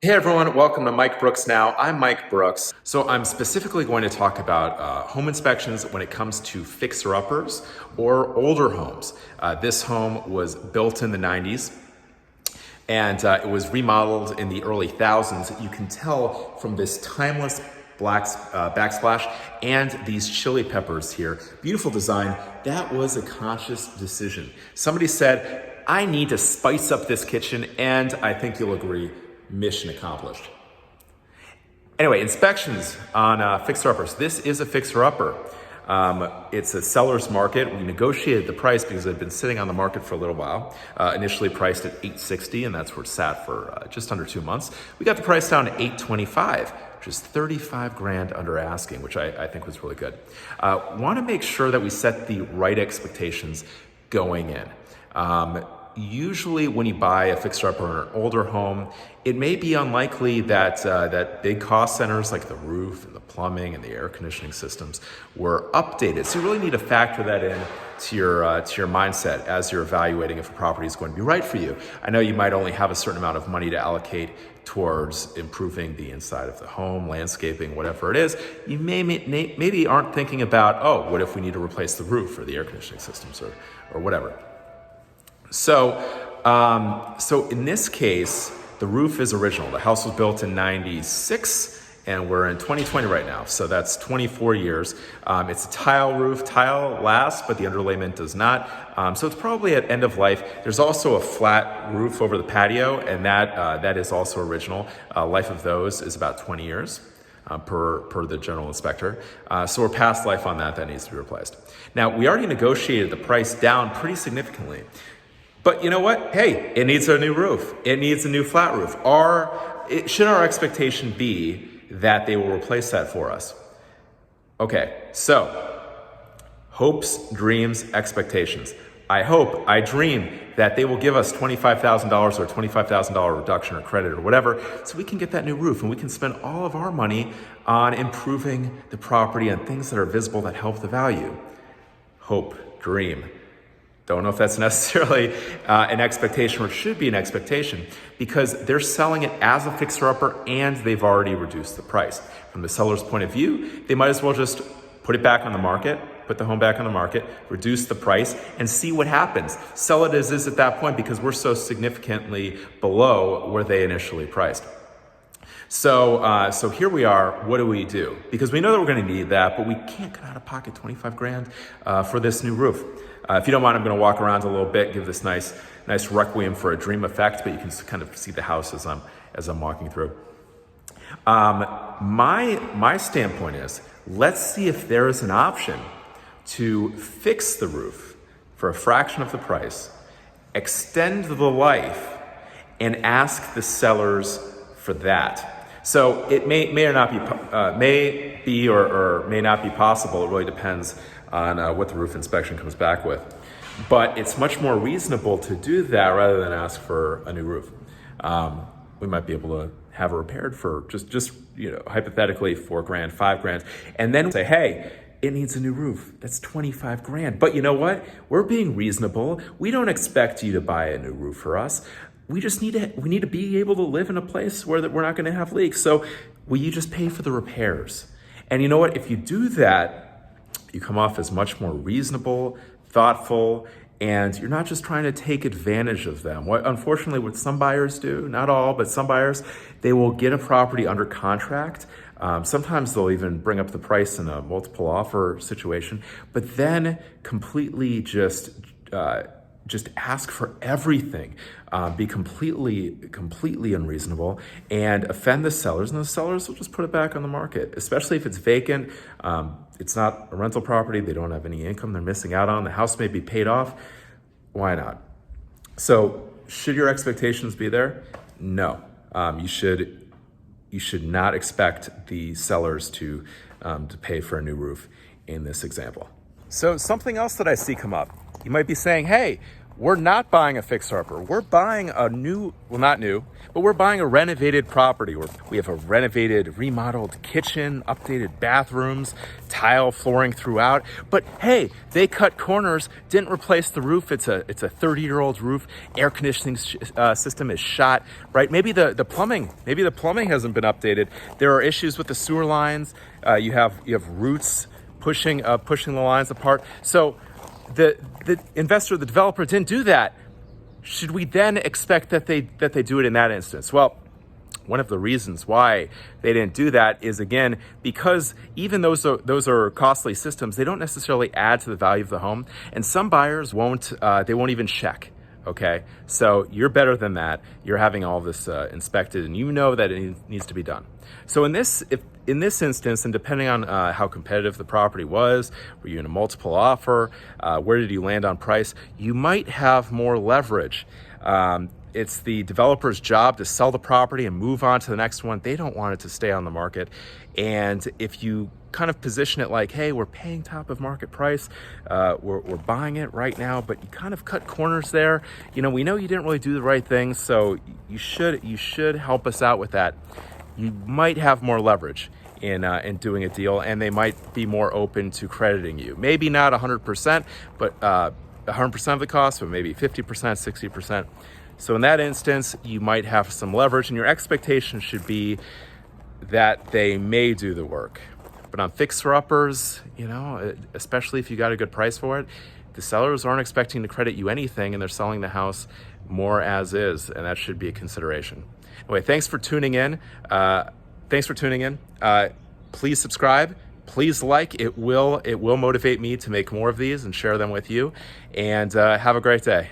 Hey everyone, welcome to Mike Brooks Now. I'm Mike Brooks. So I'm specifically going to talk about home inspections when it comes to fixer-uppers or older homes. This home was built in the 90s and it was remodeled in the early thousands. You can tell from this timeless black backsplash and these chili peppers here. Beautiful design. That was a conscious decision. Somebody said, I need to spice up this kitchen, and I think you'll agree, mission accomplished. Anyway, inspections on fixer-uppers. This is a fixer-upper. It's a seller's market. We negotiated the price because it had been sitting on the market for a little while. Initially priced at $860, and that's where it sat for just under 2 months. We got the price down to $825, which is 35 grand under asking, which I think was really good. Want to make sure that we set the right expectations going in. Usually when you buy a fixer-upper or an older home, it may be unlikely that that big cost centers like the roof and the plumbing and the air conditioning systems were updated. So you really need to factor that in to your mindset as you're evaluating if a property is going to be right for you. I know you might only have a certain amount of money to allocate towards improving the inside of the home, landscaping, whatever it is. You maybe aren't thinking about, oh, what if we need to replace the roof or the air conditioning systems or whatever. So in this case, the roof is original. The house was built in 96 and we're in 2020 right now. So that's 24 years. It's a tile roof. Tile lasts, but the underlayment does not. So it's probably at end of life. There's also a flat roof over the patio, and that is also original. Life of those is about 20 years. Per the general inspector. So we're past life on that needs to be replaced. Now, we already negotiated the price down pretty significantly. But you know what? Hey, it needs a new roof. It needs a new flat roof. Should our expectation be that they will replace that for us? Okay, so hopes, dreams, expectations. I dream that they will give us $25,000 or $25,000 reduction or credit or whatever, so we can get that new roof and we can spend all of our money on improving the property and things that are visible that help the value. Hope, dream. Don't know if that's necessarily an expectation, or it should be an expectation, because they're selling it as a fixer-upper and they've already reduced the price. From the seller's point of view, they might as well just put it back on the market, put the home back on the market, reduce the price, and see what happens. Sell it as is at that point because we're so significantly below where they initially priced. So here we are. What do we do? Because we know that we're going to need that, but we can't cut out of pocket 25 grand for this new roof. If you don't mind, I'm going to walk around a little bit, give this nice requiem for a dream effect, but you can kind of see the house as I'm walking through. My standpoint is, let's see if there is an option to fix the roof for a fraction of the price, extend the life, and ask the sellers for that. So it may or not be, or may not be possible. It really depends on what the roof inspection comes back with. But it's much more reasonable to do that rather than ask for a new roof. We might be able to have it repaired for just hypothetically $4 grand, $5 grand, and then say, hey, it needs a new roof. That's 25 grand. But you know what? We're being reasonable. We don't expect you to buy a new roof for us. We just need to be able to live in a place where we're not going to have leaks. So will you just pay for the repairs? And you know what? If you do that, you come off as much more reasonable, thoughtful, and you're not just trying to take advantage of them. Unfortunately, what some buyers do, not all, but some buyers, they will get a property under contract. Sometimes they'll even bring up the price in a multiple offer situation, but then completely just ask for everything, be completely unreasonable, and offend the sellers, and the sellers will just put it back on the market, especially if it's vacant. It's not a rental property. They don't have any income they're missing out on. The house may be paid off. Why not? So should your expectations be there? No. You should not expect the sellers to pay for a new roof in this example. So something else that I see come up, you might be saying, hey, we're not buying a fixer-upper. We're buying a new, well, not new, but we're buying a renovated property where we have a renovated, remodeled kitchen, updated bathrooms, tile flooring throughout. But hey, they cut corners, didn't replace the roof. It's a 30-year-old roof. Air conditioning system is shot, right? Maybe the plumbing hasn't been updated. There are issues with the sewer lines. You have roots pushing the lines apart. So the investor, the developer didn't do that. Should we then expect that they do it in that instance? Well, one of the reasons why they didn't do that is, again, because even those are costly systems, they don't necessarily add to the value of the home, and some buyers won't even check. Okay, so you're better than that. You're having all this inspected, and you know that it needs to be done. So in this instance, and depending on how competitive the property was, were you in a multiple offer, where did you land on price, you might have more leverage. It's the developer's job to sell the property and move on to the next one. They don't want it to stay on the market. And if you kind of position it like, hey, we're paying top of market price, we're buying it right now, but you kind of cut corners there. We know you didn't really do the right thing, so you should help us out with that. You might have more leverage in doing a deal, and they might be more open to crediting you. Maybe not 100%, but 100% of the cost, but maybe 50%, 60%. So in that instance, you might have some leverage, and your expectation should be that they may do the work. But on fixer-uppers, especially if you got a good price for it, the sellers aren't expecting to credit you anything, and they're selling the house more as is, and that should be a consideration. Anyway, thanks for tuning in. Please subscribe. Please like. It will motivate me to make more of these and share them with you. And have a great day.